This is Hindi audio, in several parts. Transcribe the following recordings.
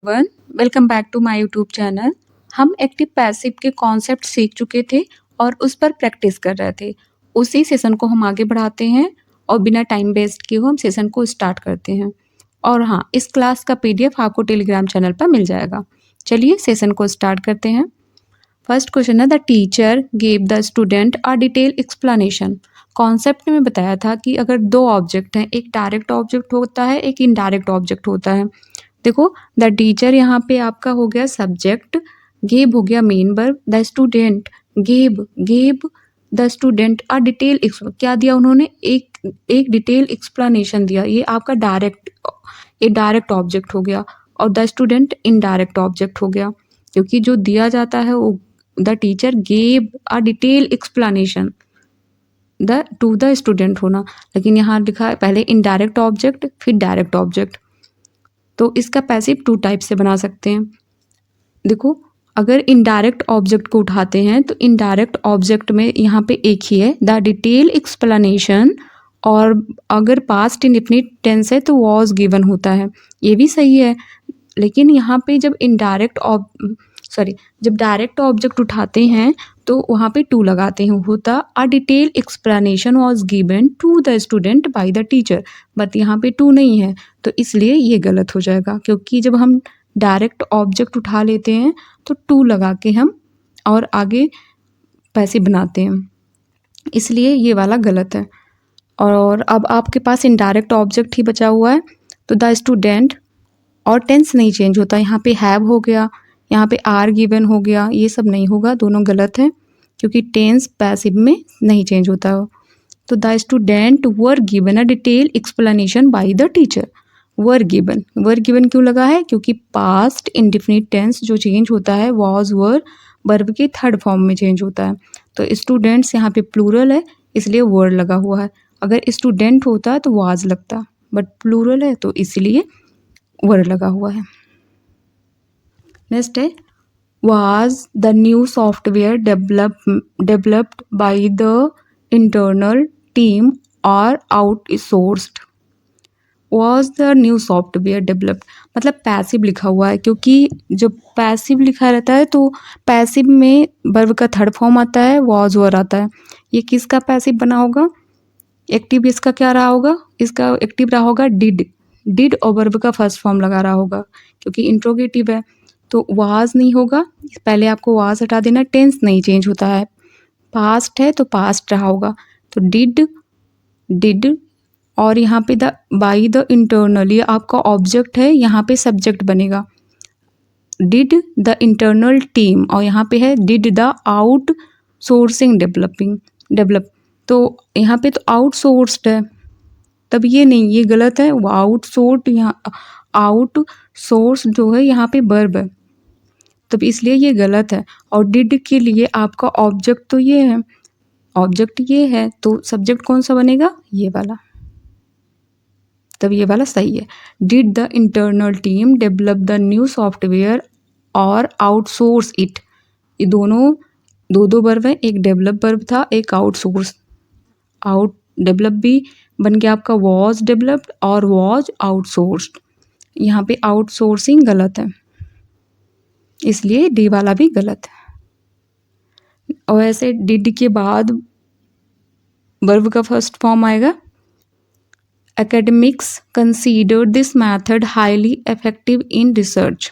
One welcome back to my YouTube channel. हम एक्टिव पैसिव के कॉन्सेप्ट सीख चुके थे और उस पर प्रैक्टिस कर रहे थे। उसी सेशन को हम आगे बढ़ाते हैं और बिना टाइम वेस्ट किए हम सेशन को स्टार्ट करते हैं। और हाँ, इस क्लास का पीडीएफ आपको टेलीग्राम चैनल पर मिल जाएगा। चलिए सेशन को स्टार्ट करते हैं। फर्स्ट क्वेश्चन है, the teacher gave the student a detail explanation. Concept में बताया था कि अगर दो ऑब्जेक्ट हैं, एक डायरेक्ट ऑब्जेक्ट होता है, एक इनडायरेक्ट ऑब्जेक्ट होता है। देखो, द टीचर यहाँ पे आपका हो गया सब्जेक्ट, गेव हो गया main verb, the student gave the student a detail क्या दिया उन्होंने, एक डिटेल एक्सप्लेनेशन दिया। ये आपका डायरेक्ट ऑब्जेक्ट हो गया और द स्टूडेंट इनडायरेक्ट ऑब्जेक्ट हो गया, क्योंकि जो दिया जाता है वो the teacher gave a detail explanation to the student होना। लेकिन यहाँ लिखा है पहले इनडायरेक्ट ऑब्जेक्ट फिर डायरेक्ट ऑब्जेक्ट। तो इसका पैसिव टू टाइप से बना सकते हैं। देखो, अगर इनडायरेक्ट ऑब्जेक्ट को उठाते हैं तो इनडायरेक्ट ऑब्जेक्ट में यहाँ पे एक ही है, द डिटेल एक्सप्लेनेशन। और अगर पास्ट इंडेफिनिट टेंस है तो वॉज गिवन होता है, ये भी सही है। लेकिन यहाँ पे जब जब डायरेक्ट ऑब्जेक्ट उठाते हैं तो वहाँ पे टू लगाते हैं, होता a detail explanation was given to the student by the teacher. But यहाँ पे टू नहीं है तो इसलिए ये गलत हो जाएगा, क्योंकि जब हम डायरेक्ट ऑब्जेक्ट उठा लेते हैं तो टू लगा के हम और आगे पैसिव बनाते हैं, इसलिए ये वाला गलत है। और अब आपके पास इनडायरेक्ट ऑब्जेक्ट ही बचा हुआ है, तो द स्टूडेंट और टेंस नहीं चेंज होता। यहाँ पे हैव हो गया, यहाँ पे आर गिवन हो गया, ये सब नहीं होगा, दोनों गलत है, क्योंकि टेंस पैसिव में नहीं चेंज होता हो। तो the student were given a detail explanation bye the teacher. Were given क्यों लगा है, क्योंकि पास्ट इंडेफिनिट टेंस जो चेंज होता है वॉज वर वर्ब के थर्ड फॉर्म में चेंज होता है। तो स्टूडेंट्स यहाँ पे प्लूरल है इसलिए वर लगा हुआ है। अगर स्टूडेंट होता तो वाज लगता, बट प्लूरल है तो इसलिए वर लगा हुआ है। नेक्स्ट है, was the new software developed by the internal team और outsourced. Was the new software developed मतलब पैसिव लिखा हुआ है, क्योंकि जब पैसिव लिखा रहता है तो पैसिव में वर्ब का थर्ड फॉर्म आता है, वॉज वर आता है। ये किसका पैसिव बना होगा, एक्टिव इसका क्या रहा होगा, इसका एक्टिव रहा होगा डिड और वर्ब का फर्स्ट फॉर्म लगा रहा होगा, क्योंकि इंट्रोगेटिव है तो वाज नहीं होगा। पहले आपको वाज हटा देना, टेंस नहीं चेंज होता है, पास्ट है तो पास्ट रहा होगा। तो डिड और यहाँ पे द बाई द इंटरनल, ये आपका ऑब्जेक्ट है, यहाँ पे सब्जेक्ट बनेगा डिड द इंटरनल टीम, और यहाँ पे है did the out sourcing develop. तो यहाँ पे तो आउटसोर्स्ड है, तब ये नहीं, ये गलत है। वो आउटसोर्स्ड, यहाँ आउटसोर्स जो है यहाँ पे वर्ब है, तब इसलिए ये गलत है। और डिड के लिए आपका ऑब्जेक्ट तो ये है, ऑब्जेक्ट ये है, तो सब्जेक्ट कौन सा बनेगा, ये वाला, तब ये वाला सही है। Did the internal team develop the new software और आउटसोर्स इट। ये दोनों दो वर्ब है, एक डेवलप वर्ब था, एक आउटसोर्स। डेवलप भी बन गया आपका वॉज डेवलप्ड और वॉज आउटसोर्स्ड। यहाँ पे आउटसोर्सिंग गलत है, इसलिए डी वाला भी गलत है। और ऐसे डिड के बाद वर्ब का फर्स्ट फॉर्म आएगा। Academics considered this method highly effective in research.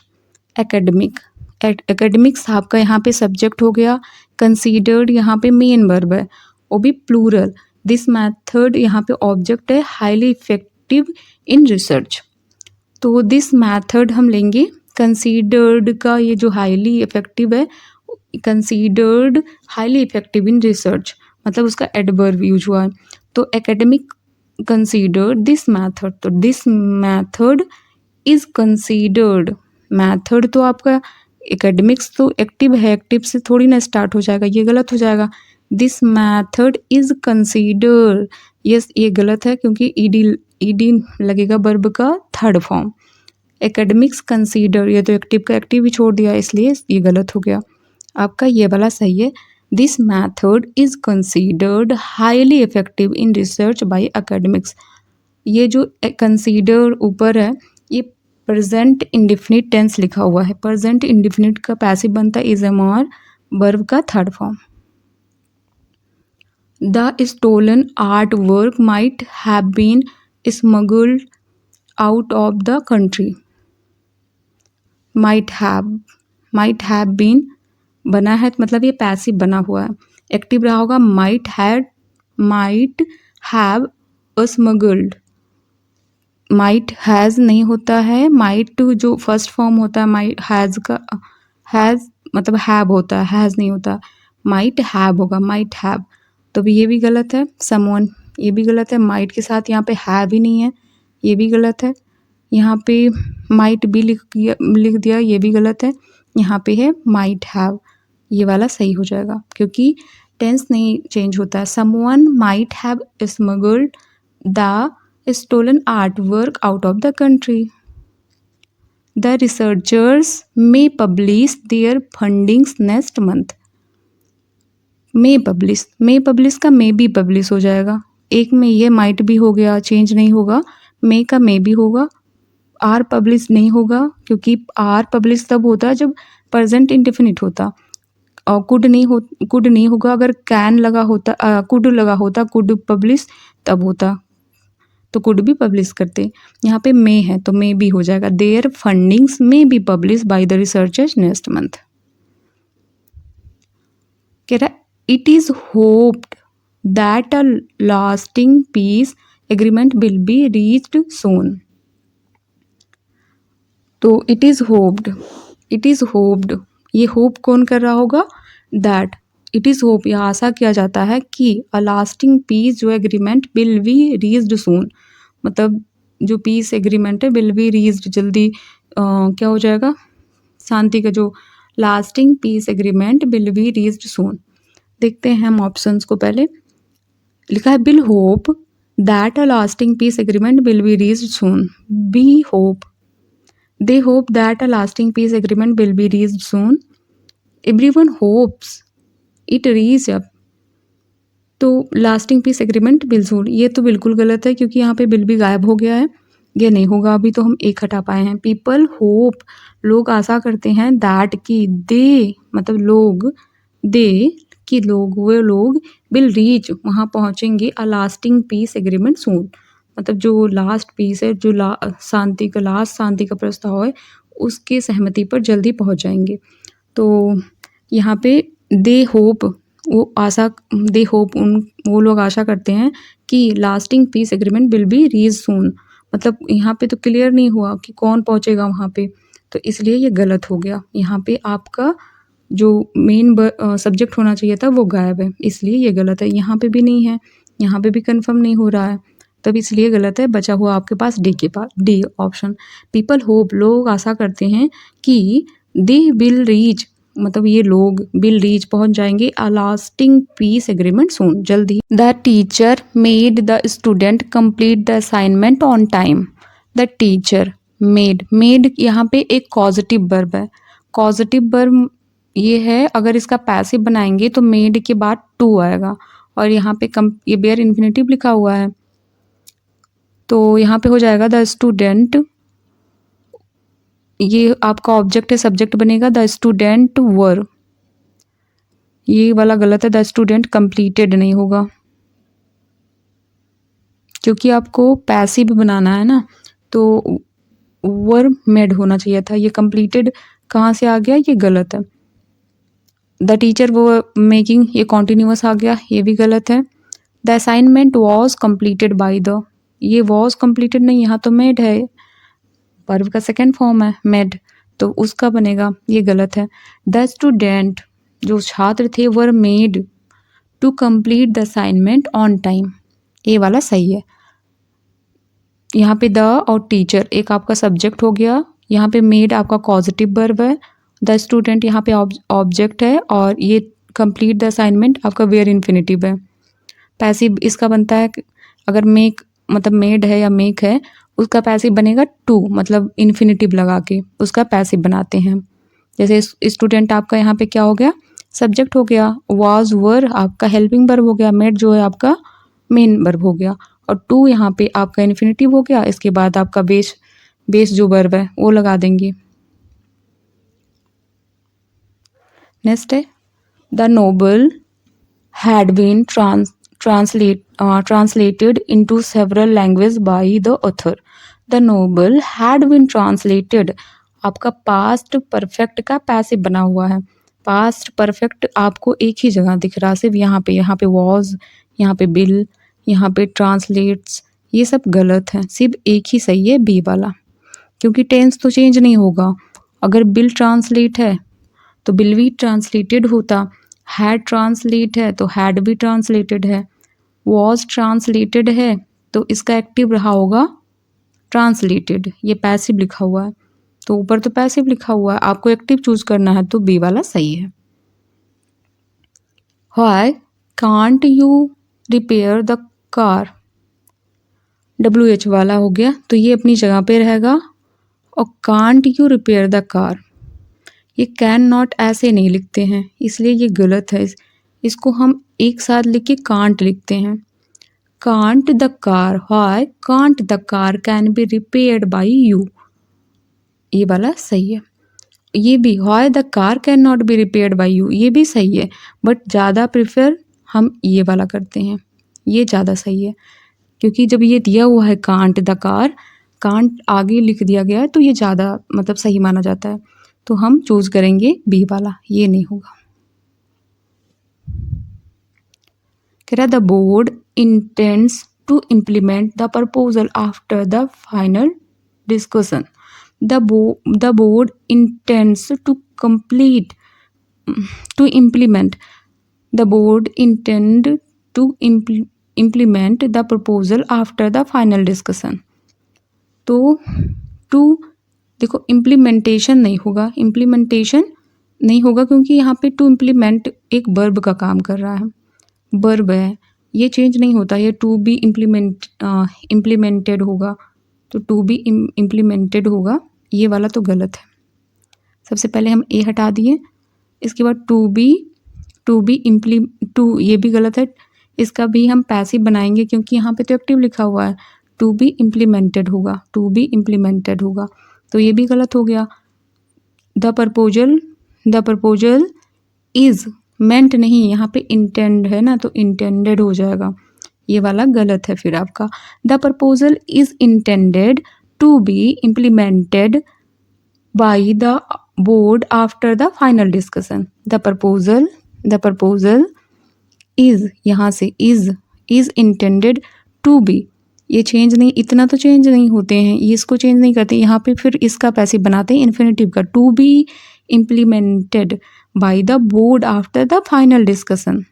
Academics आपका यहाँ पे सब्जेक्ट हो गया, considered यहाँ पे मेन वर्ब है, वो भी प्लूरल। दिस मैथड यहाँ पे ऑब्जेक्ट है, हाईली इफेक्टिव इन रिसर्च। तो दिस मैथड हम लेंगे, कंसीडर्ड का ये जो हाईली इफेक्टिव है, considered highly effective in research मतलब उसका एडवर्ब यूज हुआ है। तो एकेडमिक कंसीडर्ड दिस मैथड, तो this method is considered. Method तो आपका एकेडमिक्स तो एक्टिव है, एक्टिव से थोड़ी ना स्टार्ट हो जाएगा, ये गलत हो जाएगा। दिस मैथड इज कंसीडर्ड, ये गलत है, क्योंकि ईडी लगेगा वर्ब का थर्ड फॉर्म। एकेडमिक्स कंसीडर, ये तो एक्टिव का एक्टिव ही छोड़ दिया, इसलिए ये गलत हो गया। आपका ये वाला सही है। This method is considered highly effective in research by academics. ये जो कंसीडर ऊपर है, ये प्रेजेंट इंडिफिनिट टेंस लिखा हुआ है। प्रेजेंट इंडिफिनिट का पैसिव बनता है इज एम आर, वर्ब का third form. The stolen art work might have been smuggled out of the country. Might have been बना है मतलब ये पैसिव बना हुआ है। एक्टिव रहा होगा might have smuggled. Might has नहीं होता है, माइट जो फर्स्ट फॉर्म होता है माइट हैज़ का, हैज़ मतलब हैव होता है, हैज़ नहीं होता। माइट हैव होगा, माइट हैव, तो भी ये भी गलत है। समवन ये भी गलत है, माइट के साथ यहाँ पे हैव ही नहीं है, ये भी गलत है। यहाँ पे माइट भी लिख दिया, ये भी गलत है। यहाँ पे है माइट हैव, ये वाला सही हो जाएगा क्योंकि टेंस नहीं चेंज होता है। Someone might have smuggled the stolen artwork out of the country. The researchers may publish their findings next month. may publish का may भी publish हो जाएगा। एक में ये might भी हो गया, चेंज नहीं होगा। may का may भी होगा, are publish नहीं होगा क्योंकि are publish तब होता है जब present indefinite होता, और could नहीं होगा। अगर can लगा होता, could लगा होता, could publish तब होता, तो कुड भी पब्लिश करते। यहाँ पे मे है तो मे भी हो जाएगा। Their fundings may be publish by the researchers next month. कह रहा it is hoped that a lasting peace agreement will be reached soon. तो इट इज होप्ड, ये होप कौन कर रहा होगा? दैट इट इज होप, यह आशा किया जाता है कि अ लास्टिंग पीस जो agreement will be reached soon, मतलब जो पीस एग्रीमेंट है विल बी रीच्ड, जल्दी क्या हो जाएगा? शांति का जो lasting peace agreement will be reached soon. देखते हैं हम ऑप्शंस को। पहले लिखा है will hope that a lasting peace agreement will be reached soon. Be hope, they hope that a lasting peace agreement will be reached soon. Everyone hopes it reach up, तो lasting peace agreement will soon, ये तो बिल्कुल गलत है क्योंकि यहाँ पे बिल भी गायब हो गया है, ये नहीं होगा। अभी तो हम एक हटा पाए हैं। पीपल होप, लोग आशा करते हैं, दैट की दे मतलब लोग, दे कि लोग, वे लोग विल रीच वहाँ पहुँचेंगे अ लास्टिंग पीस एग्रीमेंट सून, मतलब जो लास्ट पीस है, जो शांति का लास्ट शांति का प्रस्ताव है उसके सहमति पर जल्दी पहुँच जाएंगे। तो यहाँ पे दे होप, वो आशा, दे होप वो लोग आशा करते हैं कि lasting peace agreement will be reach soon, मतलब यहाँ पे तो क्लियर नहीं हुआ कि कौन पहुँचेगा वहाँ पे, तो इसलिए ये गलत हो गया। यहाँ पे आपका जो मेन सब्जेक्ट होना चाहिए था वो गायब है, इसलिए ये गलत है। यहाँ पे भी नहीं है, यहाँ पे भी कंफर्म नहीं हो रहा है, तब इसलिए गलत है। बचा हुआ आपके पास डी के पास, डी ऑप्शन। पीपल होप, लोग आशा करते हैं कि दे विल रीच, मतलब ये लोग विल रीच पहुंच जाएंगे अ लास्टिंग पीस एग्रीमेंट सून, जल्दी। The teacher made the student complete the assignment on time. The teacher made यहाँ पे एक पॉजिटिव वर्ब है। पॉजिटिव वर्ब ये है, अगर इसका पैसिव बनाएंगे तो मेड के बाद टू आएगा, और यहाँ पे ये बेयर इन्फिनेटिव लिखा हुआ है, तो यहाँ पे हो जाएगा द स्टूडेंट, ये आपका ऑब्जेक्ट है, सब्जेक्ट बनेगा द स्टूडेंट वर, ये वाला गलत है। द स्टूडेंट कंप्लीटेड नहीं होगा क्योंकि आपको पैसिव बनाना है ना, तो वर मेड होना चाहिए था, ये कंप्लीटेड कहाँ से आ गया, ये गलत है। द टीचर वो मेकिंग, ये कॉन्टिन्यूअस आ गया, ये भी गलत है। The assignment was completed by the, ये वॉज कंप्लीटेड नहीं, यहाँ तो मेड है, वर्ब का सेकेंड फॉर्म है मेड, तो उसका बनेगा, ये गलत है। द स्टूडेंट, जो छात्र थे, were made to complete the assignment on time, ये वाला सही है। यहाँ पे द और टीचर एक आपका सब्जेक्ट हो गया, यहाँ पे मेड आपका पॉजिटिव वर्ब है, द स्टूडेंट यहाँ पे ऑब्जेक्ट है, और ये कंप्लीट द असाइनमेंट आपका वेयर इन्फिनेटिव है। पैसिव इसका बनता है, अगर मेक मतलब मेड है या मेक है, उसका पैसिव बनेगा टू, मतलब इन्फिनेटिव लगा के उसका पैसिव बनाते हैं। जैसे स्टूडेंट आपका यहाँ पे क्या हो गया, सब्जेक्ट हो गया, वाज वर आपका हेल्पिंग वर्ब हो गया, मेड जो है आपका मेन वर्ब हो गया, और टू यहाँ पे आपका इन्फिनेटिव हो गया, इसके बाद आपका बेस बेस जो वर्ब है वो लगा देंगे। नेक्स्ट है the novel had been translated into several languages by the author. The novel had been translated. आपका पास्ट परफेक्ट का पैसिव बना हुआ है। पास्ट परफेक्ट आपको एक ही जगह दिख रहा, सिर्फ यहाँ पे वॉज, यहाँ पे बिल, यहाँ पे ट्रांसलेट्स, ये सब गलत है, सिर्फ एक ही सही है बी वाला, क्योंकि टेंस तो चेंज नहीं होगा। अगर बिल ट्रांसलेट है तो बिल भी ट्रांसलेटेड होता, हैड ट्रांसलेट है तो हैड भी ट्रांसलेटेड है, वॉज ट्रांसलेटेड है तो इसका एक्टिव रहा होगा ट्रांसलेटेड। ये पैसिव लिखा हुआ है तो ऊपर तो पैसिव लिखा हुआ है, आपको एक्टिव चूज करना है तो बी वाला सही है। Why can't you repair the car, WH वाला हो गया तो ये अपनी जगह पे रहेगा। और can't you repair the car, ये कैन नॉट ऐसे नहीं लिखते हैं इसलिए ये गलत है। इसको हम एक साथ लिख के कांट लिखते हैं। Can't the car, why can't the car can be repaired bye you, ये वाला सही है। ये भी why the car can not be repaired bye you, ये भी सही है, बट ज़्यादा प्रेफर हम ये वाला करते हैं, ये ज़्यादा सही है, क्योंकि जब ये दिया हुआ है कांट द कार, कांट आगे लिख दिया गया है तो ये ज़्यादा मतलब सही माना जाता है, तो हम चूज करेंगे बी वाला, ये नहीं होगा। कह रहा the board intends to implement the proposal after the final discussion. The board intends to implement. The board intend to implement the proposal after the final discussion. तो टू देखो इम्प्लीमेंटेशन नहीं होगा, क्योंकि यहाँ पे टू इम्प्लीमेंट एक वर्ब का काम कर रहा है, वर्ब है, ये चेंज नहीं होता, ये टू बी इम्प्लीमेंटेड होगा, तो टू बी इम्प्लीमेंटेड होगा, ये वाला तो गलत है। सबसे पहले हम ए हटा दिए, इसके बाद टू ये भी गलत है, इसका भी हम पैसिव बनाएंगे क्योंकि यहाँ पे तो एक्टिव लिखा हुआ है, टू बी इम्प्लीमेंटेड होगा, तो ये भी गलत हो गया। द प्रपोजल इज मेंट नहीं, यहाँ पे इंटेंड है ना तो इंटेंडेड हो जाएगा, ये वाला गलत है फिर आपका। The proposal is intended to be implemented by the board after the final discussion. The proposal is, यहाँ से इज इंटेंडेड टू बी, ये चेंज नहीं, इतना तो चेंज नहीं होते हैं, ये इसको चेंज नहीं करते, यहाँ पे फिर इसका पैसिव बनाते हैं इन्फिनेटिव का, to be implemented by the board after the final discussion.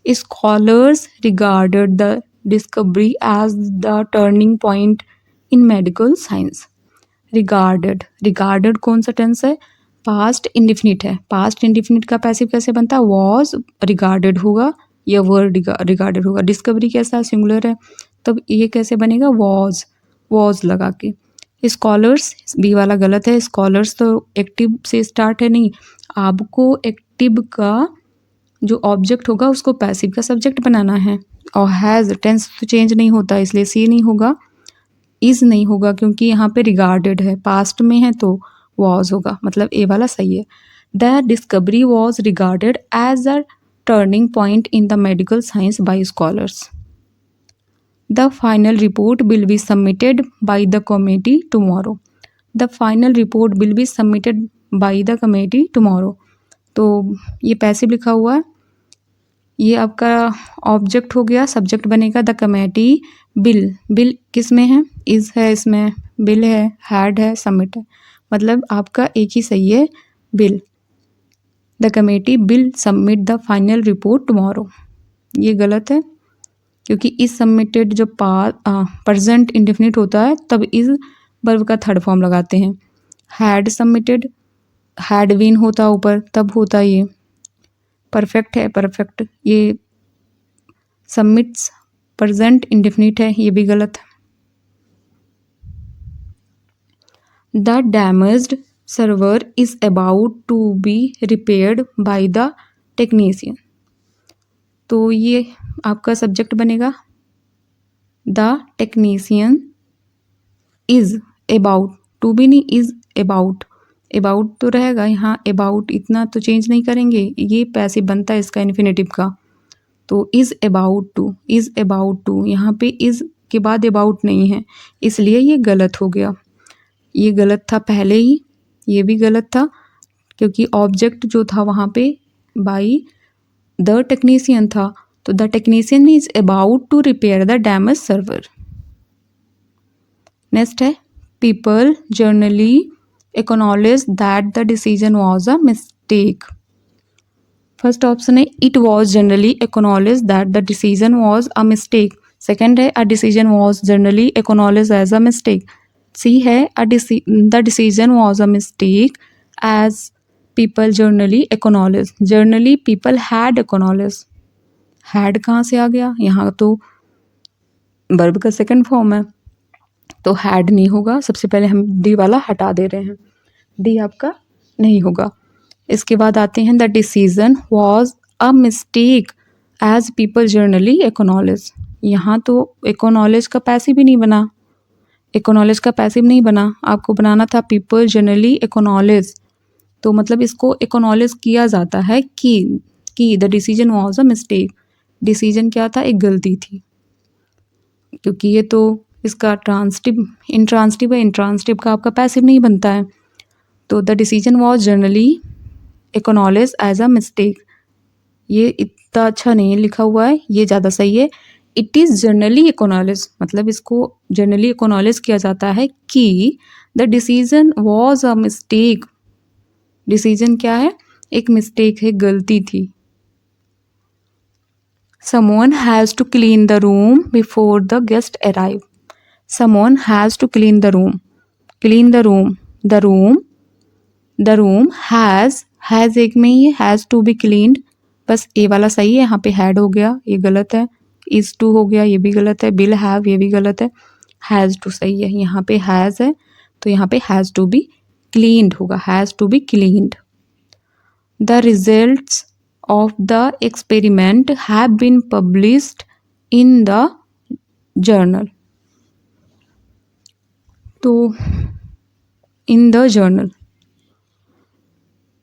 Scholars regarded the discovery as the turning point in medical science. Regarded कौन सा टेंस है, पास्ट इंडिफिनिट है, पास्ट इंडिफिनिट का पैसिव कैसे बनता है, वॉज रिगार्डेड होगा या वर्ड रिगार्डेड होगा। डिस्कवरी कैसा सिंगुलर है, तब ये कैसे बनेगा, वॉज लगा के। स्कॉलर्स बी वाला गलत है, स्कॉलर्स तो एक्टिव से स्टार्ट है, नहीं, आपको एक्टिव का जो ऑब्जेक्ट होगा उसको पैसिव का सब्जेक्ट बनाना है। और हैज़ टेंस तो चेंज नहीं होता इसलिए सी नहीं होगा, इज़ नहीं होगा क्योंकि यहाँ पे रिगार्डेड है, पास्ट में है तो वॉज होगा, मतलब ए वाला सही है। The discovery was regarded as a turning point in the medical science by scholars. The final report will be submitted by the committee tomorrow. The final report will be submitted by the committee tomorrow, तो ये पैसिव लिखा हुआ है, ये आपका ऑब्जेक्ट हो गया, सब्जेक्ट बनेगा द कमेटी। बिल किस में है, इज़ है, इसमें बिल है, हैड है, सबमिट है, मतलब आपका एक ही सही है bill. The committee bill submit the final report tomorrow, ये गलत है क्योंकि इज सबमिटेड जब प्रेजेंट इंडेफिनिट होता है तब इज वर्ब का थर्ड फॉर्म लगाते हैं। हैड सबमिटेड, हैड बीन होता ऊपर तब होता ये, परफेक्ट है, परफेक्ट, ये सबमिट्स प्रेजेंट इंडेफिनिट है, ये भी गलत है। The damaged server is about to be repaired by the technician, तो ये आपका सब्जेक्ट बनेगा the technician is about, to भी नहीं, इज़ अबाउट, अबाउट तो रहेगा यहाँ, अबाउट इतना तो चेंज नहीं करेंगे, ये पैसिव बनता है इसका इन्फिनेटिव का। तो is about to, is about to, यहाँ पे इज़ के बाद अबाउट नहीं है, इसलिए ये गलत हो गया। ये गलत था पहले ही, ये भी गलत था, क्योंकि ऑब्जेक्ट जो था वहाँ पे बाई द टेक्नीशियन था, तो the technician is about to repair the damage server. Next है people generally acknowledge that the decision was a mistake. First option है it was generally acknowledge that the decision was a mistake. Second है a decision was generally acknowledge as a mistake. C है the decision was a mistake as people generally acknowledge. Generally people had acknowledge, had कहाँ से आ गया, यहाँ तो वर्ब का सेकंड फॉर्म है, तो हैड नहीं होगा। सबसे पहले हम डी वाला हटा दे रहे हैं, डी आपका नहीं होगा। इसके बाद आते हैं the decision was a mistake as people generally acknowledge. यहाँ तो एक्नॉलेज का पैसिव भी नहीं बना, एक्नॉलेज का पैसिव नहीं बना, आपको बनाना था पीपल जनरली एक्नॉलेज, तो मतलब इसको एक्नॉलेज किया जाता है कि the decision was a mistake. Decision क्या था, एक गलती थी, क्योंकि ये तो इसका ट्रांसटिव इंट्रांसटिव है, इंट्रांसटिव का आपका पैसिव नहीं बनता है। तो the decision was generally acknowledge as a mistake, ये इतना अच्छा नहीं लिखा हुआ है, ये ज़्यादा सही है। इट इज़ जनरली एक्नॉलेज, मतलब इसको जनरली एक्नॉलेज किया जाता है कि the decision was a mistake. Decision क्या है, एक मिस्टेक है, गलती थी। Someone has to clean the room before the guest arrive. Someone has to clean the room. Clean the room. The room has एक में ही has to be cleaned. बस ए वाला सही है, यहाँ पे had हो गया, ये गलत है। is to हो गया, ये भी गलत है। will have, ये भी गलत है। has to सही है, यहाँ पे has है, तो यहाँ पे has to be cleaned होगा, has to be cleaned. The results of the experiment have been published in the journal. तो in the journal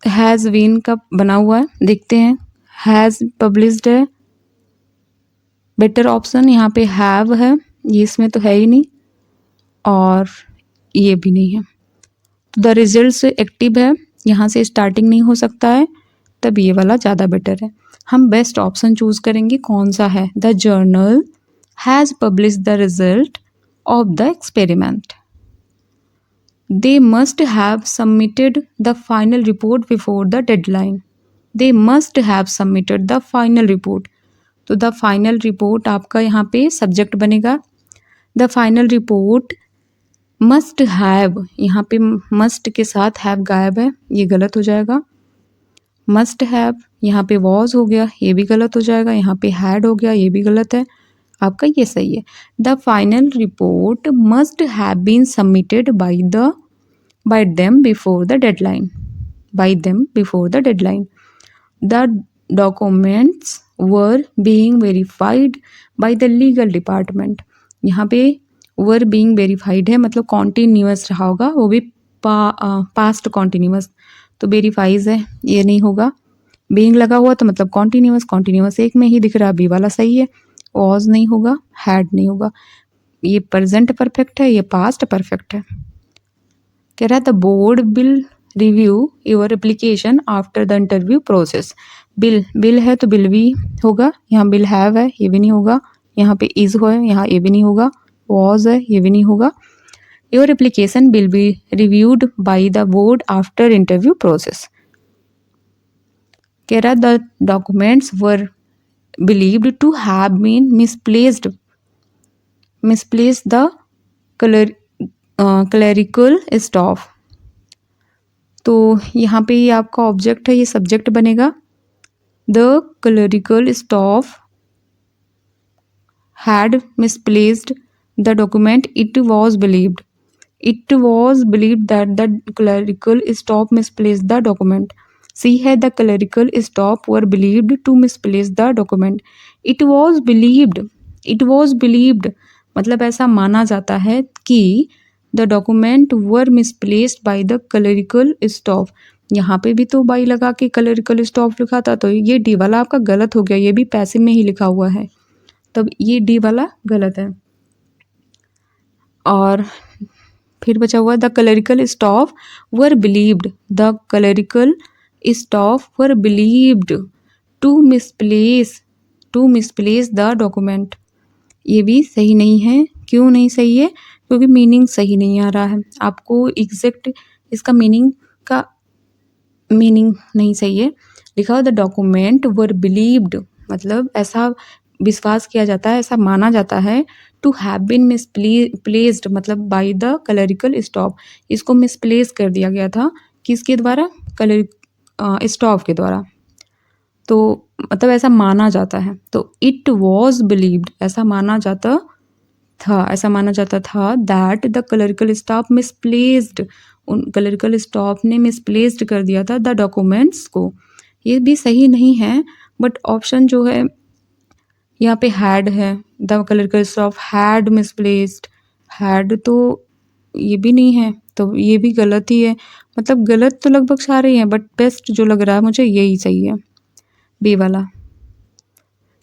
has been का बना हुआ है, देखते हैं। has published है, बेटर ऑप्शन, यहाँ पे have है, ये इसमें तो है ही नहीं, और ये भी नहीं है। तो द रिजल्ट से एक्टिव है, यहाँ से स्टार्टिंग नहीं हो सकता है, तब ये वाला ज़्यादा बेटर है। हम बेस्ट ऑप्शन चूज़ करेंगे, कौन सा है, the journal has publish the result of the experiment. They must have submitted the final report before the deadline. They must have submitted the final report, तो द फाइनल रिपोर्ट आपका यहाँ पे सब्जेक्ट बनेगा। The final report must have, यहाँ पे मस्ट के साथ हैव गायब है, ये गलत हो जाएगा। मस्ट हैव, यहाँ पे वॉज हो गया, ये भी गलत हो जाएगा। यहाँ पे हैड हो गया, ये भी गलत है, आपका ये सही है। The final report must have been submitted by them before the deadline, by them before the deadline. The documents were being verified by the legal department. यहाँ पे वर बीइंग वेरीफाइड है, मतलब कॉन्टीन्यूअस रहा होगा, वो भी पास्ट कॉन्टीन्यूअस, तो वेरीफाइज है, ये नहीं होगा। बीइंग लगा हुआ तो मतलब कॉन्टीन्यूअस, कॉन्टीन्यूअस एक में ही दिख रहा, बी वाला सही है। वॉज नहीं होगा, हैड नहीं होगा। ये प्रेजेंट परफेक्ट है, ये पास्ट परफेक्ट है। कह रहा है the board will review your application after the interview process. Bill है तो बिल भी होगा, यहाँ बिल हैव है, ये भी नहीं होगा। यहाँ पे इज हो है, यहाँ ये भी नहीं होगा। वॉज है, ये भी नहीं होगा। Your application will be reviewed by the board after interview process. कह रहा the documents were believed to have been misplaced the clerical staff. तो यहाँ पे ये आपका ऑब्जेक्ट है, ये सब्जेक्ट बनेगा। The clerical staff had misplaced the document, it was believed that the clerical staff misplaced the document. C है the clerical staff were believed to misplace the document. It was believed मतलब ऐसा माना जाता है कि the document were misplaced by the clerical staff. यहाँ पे भी तो बाई लगा के क्लरिकल स्टाफ लिखा था, तो ये डी वाला आपका गलत हो गया, ये भी पैसिव में ही लिखा हुआ है, तब ये डी वाला गलत है। और फिर बचा हुआ the clerical staff were believed, the clerical staff were believed to misplace the document. ये भी सही नहीं है। क्यों नहीं सही है? क्योंकि मीनिंग सही नहीं आ रहा है। आपको एग्जैक्ट इसका मीनिंग नहीं सही है। लिखा हो द डॉक्यूमेंट वर बिलीव्ड, मतलब ऐसा विश्वास किया जाता है, ऐसा माना जाता है। टू हैव बीन मिसप्लेस्ड मतलब बाय द क्लरिकल स्टाफ, इसको मिसप्लेस कर दिया गया था किसके द्वारा? स्टाफ के द्वारा। तो मतलब ऐसा माना जाता है, तो इट वॉज बिलीव्ड ऐसा माना जाता था that the clerical staff misplaced, उन क्लरिकल स्टाफ ने मिसप्लेस्ड कर दिया था द डॉक्यूमेंट्स को। ये भी सही नहीं है, बट ऑप्शन जो है यहाँ पे हैड है, the clerical staff had misplaced, had तो ये भी नहीं है, तो ये भी गलत ही है। मतलब गलत तो लगभग सारे हैं, बट बेस्ट जो लग रहा है मुझे यही सही है, बी वाला।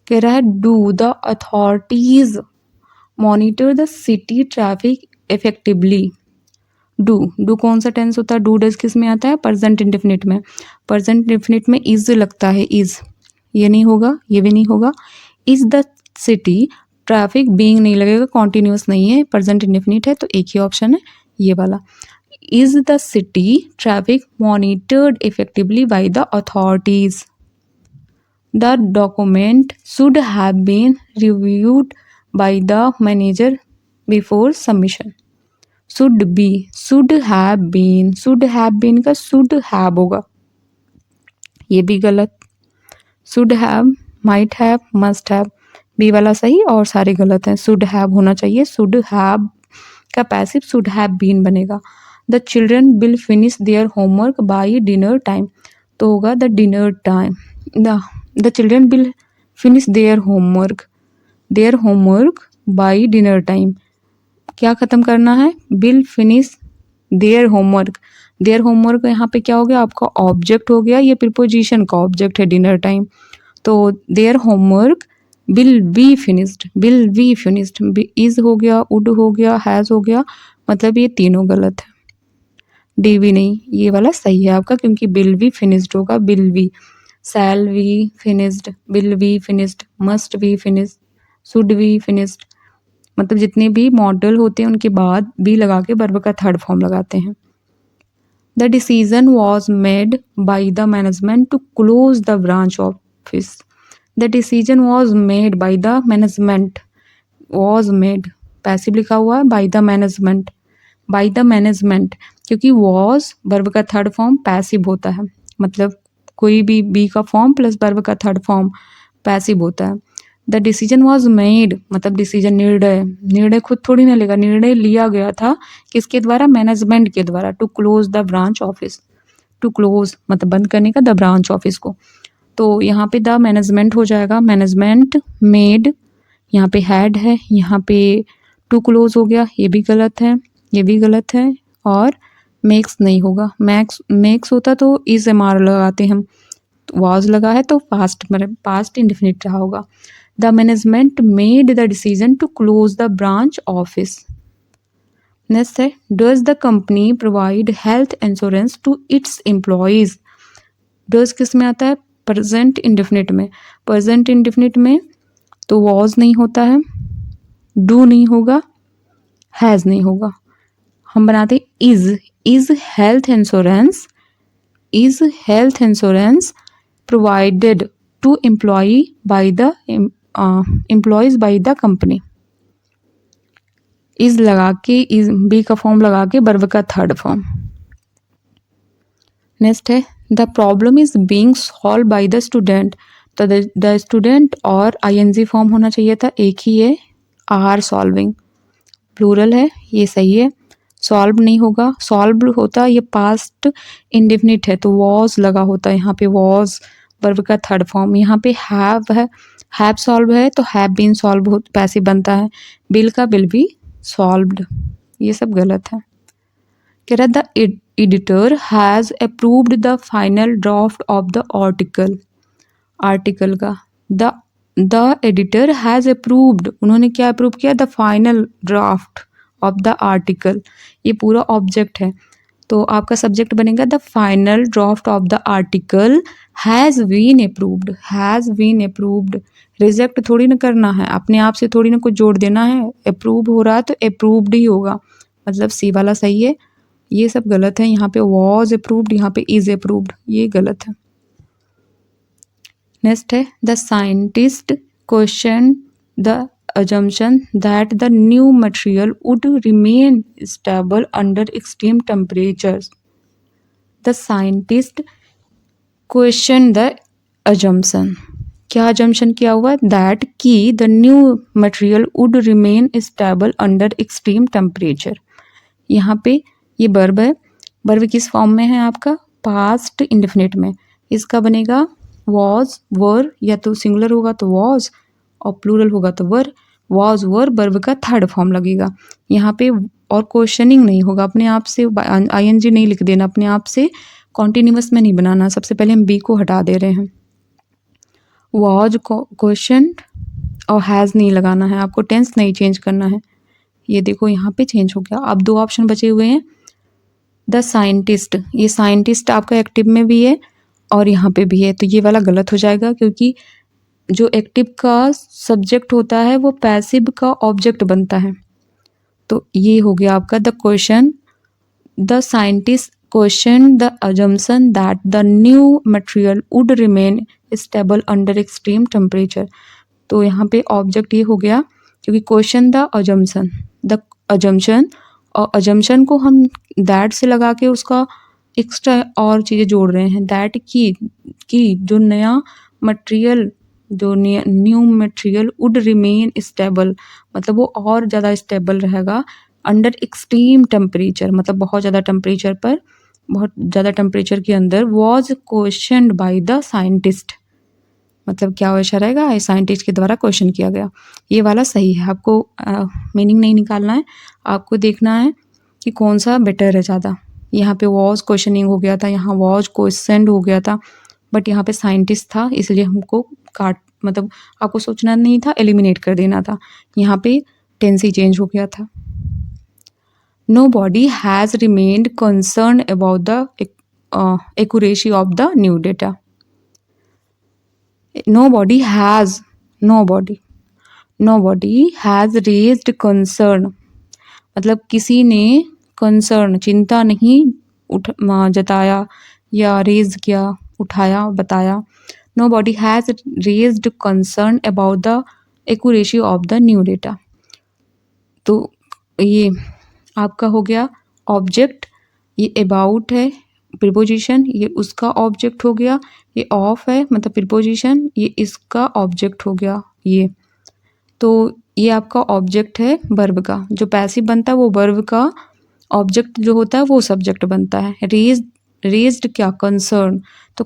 कह रहा है do the authorities monitor the city traffic effectively. Do कौन सा टेंस होता है? डू डज किस में आता है? प्रेजेंट इंडेफिनिट में। प्रेजेंट इंडेफिनिट में इज लगता है, इज, ये नहीं होगा, ये भी नहीं होगा। Is the city traffic, being नहीं लगेगा, कॉन्टिन्यूस नहीं है, प्रेजेंट इंडेफिनिट है, तो एक ही ऑप्शन है ये वाला। Is the city traffic monitored effectively by the authorities. The document should have been reviewed by the manager before submission। should have been का should have होगा, ये भी गलत। should have, might have, must have, B वाला सही और सारे गलत हैं। should have होना चाहिए, should have का पैसिव should have been बनेगा। the children will finish their homework by dinner time, तो होगा the dinner time। the children will finish their homework by dinner time। क्या ख़त्म करना है? will finish their homework यहाँ पे क्या हो गया? आपका ऑब्जेक्ट हो गया, ये प्रीपोजिशन का ऑब्जेक्ट है डिनर टाइम, तो their homework will be finished is हो गया, would हो गया, has हो गया, मतलब ये तीनों गलत है। डी भी नहीं, ये वाला सही है आपका, क्योंकि will be finished होगा, will be, shall be finished, will be finished, must be finished, should be finished, मतलब जितने भी मॉडल होते हैं उनके बाद बी लगा के वर्ब का थर्ड फॉर्म लगाते हैं। The decision was made by the management to close the branch office. The decision was made by the management, was made passive लिखा हुआ है, बाय द मैनेजमेंट, क्योंकि वॉज वर्ब का थर्ड फॉर्म पैसिव होता है, मतलब कोई भी बी का फॉर्म प्लस वर्ब का थर्ड फॉर्म पैसिव होता है। द डिसीजन वॉज मेड मतलब डिसीजन, निर्णय खुद थोड़ी ना लेगा, निर्णय लिया गया था किसके द्वारा? मैनेजमेंट के द्वारा। To close the branch office, to close मतलब बंद करने का, द ब्रांच ऑफिस को, तो यहाँ पे द मैनेजमेंट हो जाएगा, मैनेजमेंट मेड, यहाँ पे हैड है, यहाँ पे टू क्लोज हो गया, ये भी गलत है, ये भी गलत है, और मेक्स नहीं होगा, मेक्स होता तो इज एम आर लगाते हम, वॉज लगा है तो पास्ट इंडेफिनिट रहा होगा। The management made the decision to close the branch office। Next है, does the company provide health insurance to its employees। does किस में आता है? present indefinite में। present indefinite में तो was नहीं होता है, do नहीं होगा, has नहीं होगा, हम बनाते is health insurance provided to employees by the company। Is लगा के, इज बी का फॉर्म लगा के वर्ब का थर्ड फॉर्म। नेक्स्ट है, the problem is being solve by the student, तो द स्टूडेंट और आईएनजी फॉर्म होना चाहिए था, एक ही है, आर सॉल्विंग, प्लूरल है, ये सही है। सॉल्व नहीं होगा, सॉल्व होता ये पास्ट इंडेफिनिट है तो वॉज लगा होता है, यहाँ पे वॉज वर्ब का थर्ड फॉर्म, यहाँ पे हैव है, हैव सॉल्व है तो हैव बीन सॉल्व पैसिव बनता है, बिल का बिल भी सॉल्व्ड, ये सब गलत है। कह रहा the editor has approved the final draft of the article. Article का द एडिटर हैज़ अप्रूव्ड, उन्होंने क्या अप्रूव किया? The final draft of the article. ये पूरा ऑब्जेक्ट है, तो आपका सब्जेक्ट बनेगा the final draft of the article has been approved. Has been approved, reject थोड़ी ना करना है, अपने आप से थोड़ी ना कुछ जोड़ देना है। अप्रूव हो रहा है तो अप्रूव्ड ही होगा, मतलब सी वाला सही है। ये सब गलत है। यहाँ पे वॉज अप्रूव्ड, यहाँ पे इज अप्रूव्ड, ये गलत है। नेक्स्ट है the scientist question the assumption that the new material would remain stable under extreme temperatures. The scientist questioned the assumption. क्या assumption किया हुआ? that कि the new material would remain stable under extreme temperature. यहाँ पे ये verb है, verb किस फॉर्म में है आपका? past indefinite में। इसका बनेगा was, were, या तो सिंगुलर होगा तो was और प्लूरल होगा तो वर। वॉज वर वर्ब का थर्ड फॉर्म लगेगा यहाँ पे, और क्वेश्चनिंग नहीं होगा। अपने आप से आईएनजी नहीं लिख देना, अपने आप से कॉन्टिन्यूअस में नहीं बनाना। सबसे पहले हम बी को हटा दे रहे हैं। वॉज क्वेश्चन और हैज़ नहीं लगाना है, आपको टेंस नहीं चेंज करना है। ये देखो यहाँ पे चेंज हो गया। अब दो ऑप्शन बचे हुए हैं। द साइंटिस्ट, ये साइंटिस्ट आपका एक्टिव में भी है और यहाँ पे भी है, तो ये वाला गलत हो जाएगा, क्योंकि जो एक्टिव का सब्जेक्ट होता है वो पैसिव का ऑब्जेक्ट बनता है। तो ये हो गया आपका the question the scientist question the assumption that the new material would remain stable under extreme temperature. तो यहाँ पे ऑब्जेक्ट ये हो गया, क्योंकि क्वेश्चन द assumption और assumption को हम दैट से लगा के उसका एक्स्ट्रा और चीज़ें जोड़ रहे हैं। दैट की जो नया मटेरियल, जो new material would remain stable, मतलब वो और ज़्यादा स्टेबल रहेगा अंडर एक्सट्रीम टेम्परेचर, मतलब बहुत ज़्यादा टेम्परेचर पर, बहुत ज़्यादा टेम्परेचर के अंदर। Was questioned by the scientist, मतलब क्या वैसा रहेगा? साइंटिस्ट के द्वारा क्वेश्चन किया गया। ये वाला सही है। आपको मीनिंग नहीं निकालना है, आपको देखना है कि कौन सा बेटर है ज़्यादा। यहाँ पे वॉज क्वेश्चनिंग हो गया था, यहाँ वॉज क्वेश्चनड हो गया था, बट यहाँ पे साइंटिस्ट था, इसलिए हमको मतलब आपको सोचना नहीं था, एलिमिनेट कर देना था। यहाँ पे टेंस ही चेंज हो गया था। Nobody has remained concern about the accuracy of the new data. Nobody has raised concern, मतलब किसी ने कंसर्न, चिंता नहीं जताया या रेज किया, उठाया, बताया। Nobody has raised concern about the accuracy of the new data. तो ये आपका हो गया ऑब्जेक्ट, ये अबाउट है प्रीपोजिशन, ये उसका ऑब्जेक्ट हो गया, ये ऑफ है मतलब प्रीपोजिशन, ये इसका ऑब्जेक्ट हो गया ये। तो ये आपका ऑब्जेक्ट है वर्ब का, जो पैसिव बनता है वो वर्ब का, ऑब्जेक्ट जो होता है वो सब्जेक्ट बनता है। रेज्ड क्या? कंसर्न, तो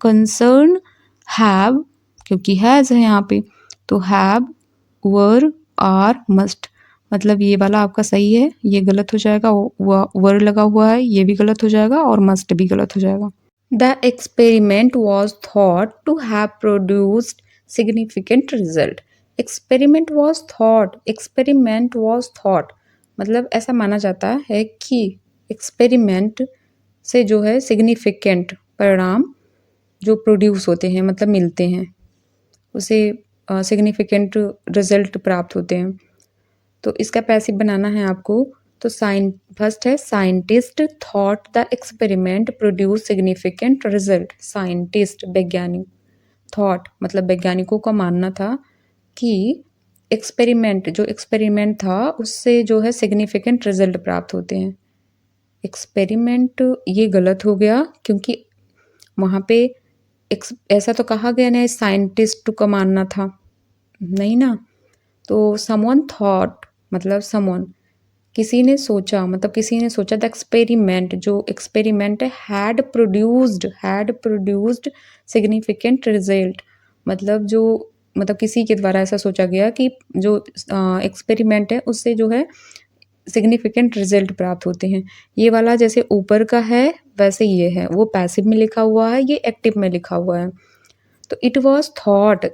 कंसर्न हैव, क्योंकि हैज़ है यहाँ पे, तो हैव, वर, आर, मस्ट, मतलब ये वाला आपका सही है, ये गलत हो जाएगा। वर लगा हुआ है, ये भी गलत हो जाएगा, और मस्ट भी गलत हो जाएगा। The experiment was thought to have produced significant result. Experiment was thought, मतलब ऐसा माना जाता है कि एक्सपेरिमेंट से जो है सिग्निफिकेंट परिणाम जो प्रोड्यूस होते हैं, मतलब मिलते हैं, उसे सिग्निफिकेंट रिजल्ट प्राप्त होते हैं। तो इसका पैसिव बनाना है आपको। तो फर्स्ट है scientist thought the experiment produce significant result. Scientist वैज्ञानिक, थॉट मतलब वैज्ञानिकों का मानना था कि एक्सपेरिमेंट, जो एक्सपेरिमेंट था उससे जो है सिग्निफिकेंट रिजल्ट प्राप्त होते हैं। एक्सपेरिमेंट ये गलत हो गया, क्योंकि वहाँ पे ऐसा तो कहा गया ना साइंटिस्ट का मानना था, नहीं ना। तो समवन थॉट मतलब समवन, किसी ने सोचा, मतलब किसी ने सोचा द एक्सपेरिमेंट, जो एक्सपेरिमेंट है हैड प्रोड्यूस्ड सिग्निफिकेंट रिजल्ट, मतलब जो, मतलब किसी के द्वारा ऐसा सोचा गया कि जो एक्सपेरिमेंट है उससे जो है सिग्निफिकेंट रिजल्ट प्राप्त होते हैं। ये वाला जैसे ऊपर का है वैसे ये है, वो पैसिव में लिखा हुआ है, ये एक्टिव में लिखा हुआ है। तो इट वॉज थॉट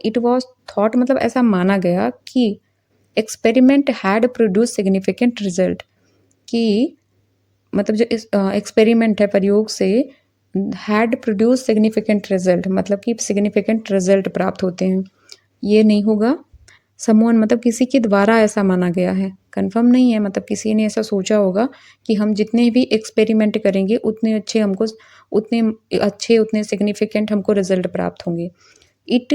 मतलब ऐसा माना गया कि experiment had produce significant result, कि मतलब जो इस एक्सपेरिमेंट है प्रयोग से हैड प्रोड्यूस सिग्निफिकेंट रिजल्ट मतलब कि सिग्निफिकेंट रिजल्ट प्राप्त होते हैं। ये नहीं होगा। समवन मतलब किसी के द्वारा ऐसा माना गया है, कंफर्म नहीं है, मतलब किसी ने ऐसा सोचा होगा कि हम जितने भी एक्सपेरिमेंट करेंगे उतने अच्छे उतने सिग्निफिकेंट हमको रिजल्ट प्राप्त होंगे। It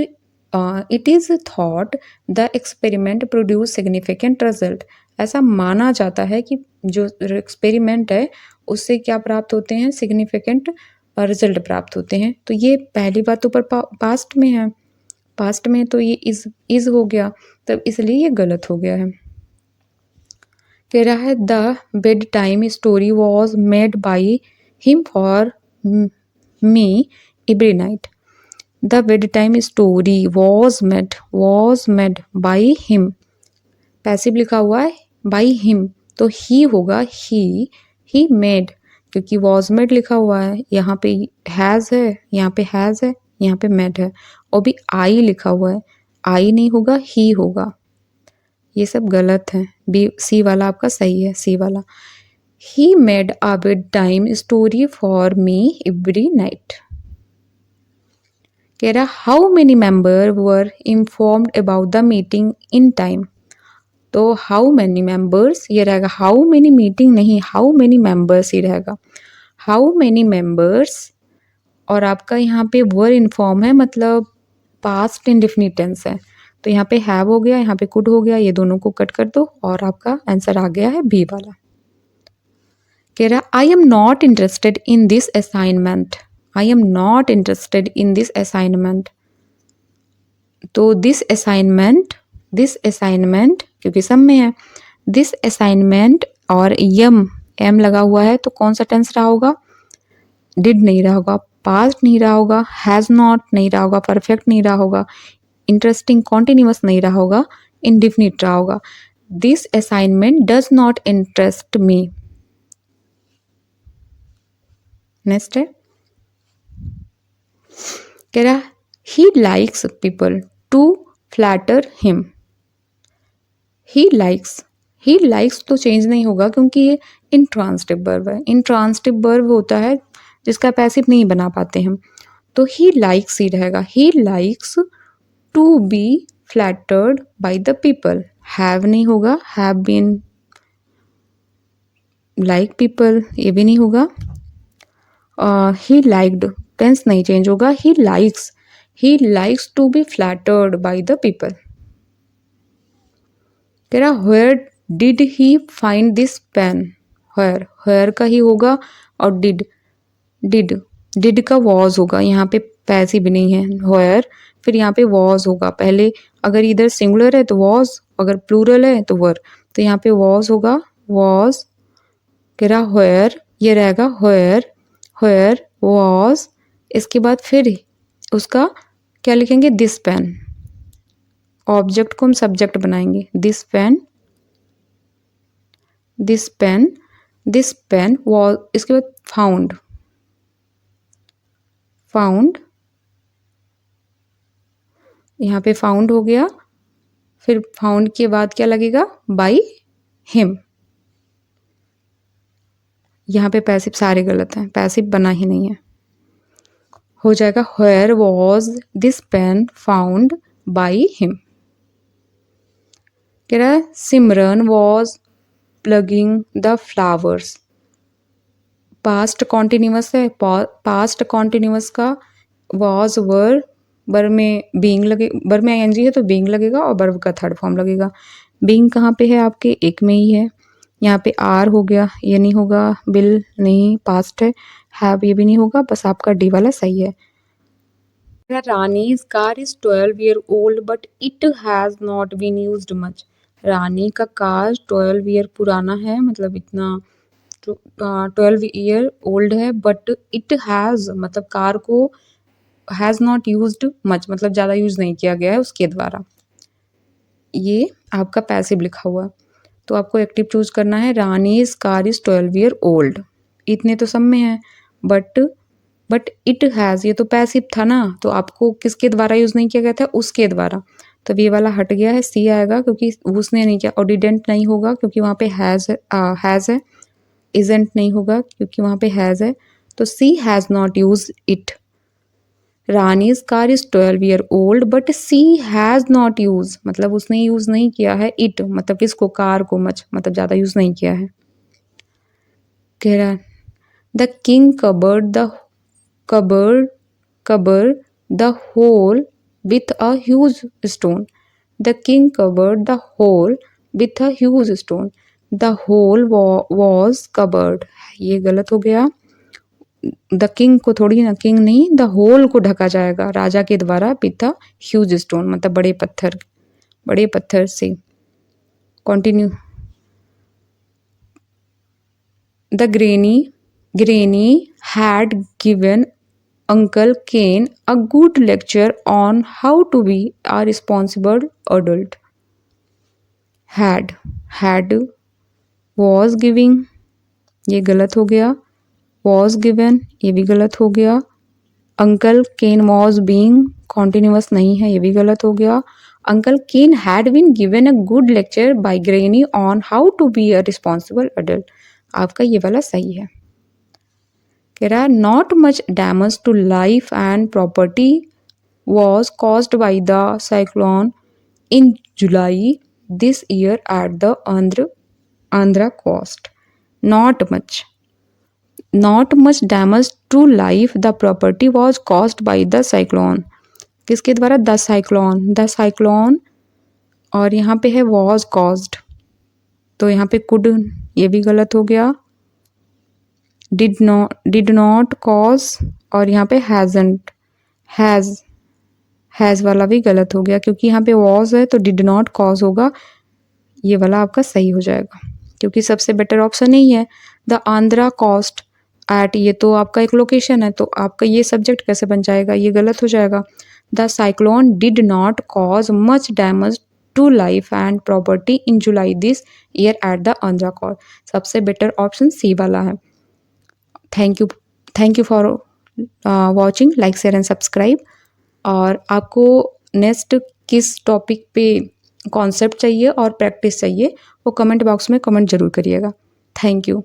is thought the experiment produce significant result, ऐसा माना जाता है कि जो एक्सपेरिमेंट है उससे क्या प्राप्त होते हैं, सिग्निफिकेंट रिजल्ट प्राप्त होते हैं। तो ये पहली बात तो पर पास्ट में है, पास्ट में तो ये इज हो गया, तब इसलिए ये गलत हो गया है। कह रहा है the bed time story was made by him for me every night. The bed time story was made by him, passive लिखा हुआ है बाई हिम, तो ही होगा ही मेड, क्योंकि वॉज मेड लिखा हुआ है, यहाँ पे हैज़ है, यहाँ पे हैज़ है, यहाँ पे मेड है, और भी आई लिखा हुआ है, आई नहीं होगा, ही होगा। ये सब गलत है। बी सी वाला आपका सही है, सी वाला। He made a bed time story for me every night. कह रहा how many member were informed about the meeting in time. तो हाउ मैनी मेंबर्स ये रहेगा, हाउ मैनी मीटिंग नहीं, हाउ मैनी मेंबर्स ही रहेगा। हाउ मैनी मेंबर्स, और आपका यहाँ पे वर इन्फॉर्म है मतलब पास्ट इंडेफिनिट टेंस है, तो यहाँ पे हैव हो गया, यहाँ पे कुड हो गया, ये दोनों को कट कर दो और आपका आंसर आ गया है बी वाला। कह रहा I am not interested in this assignment, I am not interested in this assignment, तो दिस असाइनमेंट क्योंकि सब में है, दिस असाइनमेंट और एम लगा हुआ है, तो कौन सा टेंस रहा होगा, डिड नहीं रहा होगा, पास्ट नहीं रहा होगा, हैज़ नॉट नहीं रहा होगा, परफेक्ट नहीं रहा होगा, इंटरेस्टिंग कॉन्टिन्यूअस नहीं रहा होगा, इंडिफिनिट रहा होगा। This assignment does not interest me. Next है, कह रहा he likes people to flatter him. He likes तो चेंज नहीं होगा क्योंकि ये इंट्रांसिटिव वर्ब है। इंट्रांसिटिव वर्ब होता है जिसका पैसिव नहीं बना पाते हम, तो ही लाइक्स ही रहेगा। He likes to be flattered by the people, have नहीं होगा, हैव बीन लाइक पीपल, ये भी नहीं होगा। ही लाइक्ड टेंस नहीं चेंज होगा, he likes to be flattered by the people. कह रहा where did he find this pen, where का ही होगा, और डिड का वॉज होगा, यहाँ पे पैसिव भी नहीं है, व्हेयर फिर यहाँ पे वॉज होगा, पहले अगर इधर सिंगुलर है तो वॉज, अगर प्लूरल है तो वर, तो यहाँ पे वॉज होगा, वॉज। कह रहा व्हेयर ये रहेगा, व्हेयर वॉज, इसके बाद फिर उसका क्या लिखेंगे, दिस पेन, ऑब्जेक्ट को हम सब्जेक्ट बनाएंगे, दिस पेन वॉज, इसके बाद फाउंड, यहाँ पे फाउंड हो गया, फिर फाउंड के बाद क्या लगेगा, बाई हिम। यहाँ पे पैसिव सारे गलत हैं, पैसिव बना ही नहीं है, हो जाएगा where was this pen found by him. कह रहा है Simran was plugging the flowers, past continuous है, पास्ट कॉन्टिन्यूअस का वॉज वर में बीइंग लगे, वर में आईएनजी है तो बीइंग लगेगा और वर्ब का थर्ड फॉर्म लगेगा। बीइंग कहाँ पे है आपके, एक में ही है, यहाँ पे आर हो गया, ये नहीं होगा, बिल नहीं, पास्ट है, हैव ये भी नहीं होगा, बस आपका डी वाला सही है। रानी's car is 12 year old but it has not been used much। रानी का कार 12 ईयर पुराना है, मतलब इतना 12 ईयर ओल्ड है, बट इट हैज़ मतलब कार को हैज़ नॉट यूज्ड मच मतलब ज़्यादा यूज़ नहीं किया गया है उसके द्वारा, ये आपका पैसिव लिखा हुआ। तो आपको एक्टिव चूज करना है। Rani's car is 12 year old, इतने तो सब में है, बट इट हैज़, ये तो पैसिव था ना, तो आपको किसके द्वारा यूज़ नहीं किया गया था, उसके द्वारा, तो ये वाला हट गया है, सी आएगा क्योंकि उसने नहीं किया। और डिडेंट नहीं होगा क्योंकि वहाँ पे हैज़ है। इजेंट नहीं होगा क्योंकि वहाँ पे हैज़ है, तो she has not use it. Rani's car is 12 year old but she has not use, मतलब उसने यूज़ नहीं किया है इट, मतलब किसको, कार को, मच मतलब ज़्यादा यूज़ नहीं किया है। कह रहा the king covered the hole with a huge stone. The king covered the hole with a huge stone. The hole was covered. ये गलत हो गया। द किंग को थोड़ी ना, किंग नहीं, द होल को ढका जाएगा राजा के द्वारा विथ अ ह्यूज स्टोन, मतलब बड़े पत्थर से। Continue. The granny had given Uncle Cain a good lecture on how to be a responsible adult. Had was giving, ये गलत हो गया। was given, ये भी गलत हो गया। Uncle Cain was being, continuous नहीं है, ये भी गलत हो गया। Uncle Cain had been given a good lecture by Granny on how to be a responsible adult. आपका ये वाला सही है। कह रहा है not much damage to life and property was caused by the cyclone in July this year at the Andhra coast. Not much damage to life the property was caused by the cyclone, किसके द्वारा, द साइक्लोन, और यहाँ पे है वॉज कॉज्ड, तो यहाँ पे कुड, ये भी गलत हो गया। डिड नॉट कॉज, और यहाँ पे हैजंट, हैज़ वाला भी गलत हो गया क्योंकि यहाँ पे वॉज है तो डिड नॉट कॉज होगा, ये वाला आपका सही हो जाएगा क्योंकि सबसे बेटर ऑप्शन यही है। द आंध्रा कोस्ट एट, ये तो आपका एक लोकेशन है, तो आपका ये सब्जेक्ट कैसे बन जाएगा, ये गलत हो जाएगा। The cyclone did not cause much damage to life and property in July this year at the Andhra coast, सबसे बेटर ऑप्शन सी वाला है। Thank you for watching, like share and subscribe. और आपको नेक्स्ट किस टॉपिक पे कॉन्सेप्ट चाहिए और प्रैक्टिस चाहिए वो कमेंट बॉक्स में कमेंट जरूर करिएगा। Thank you.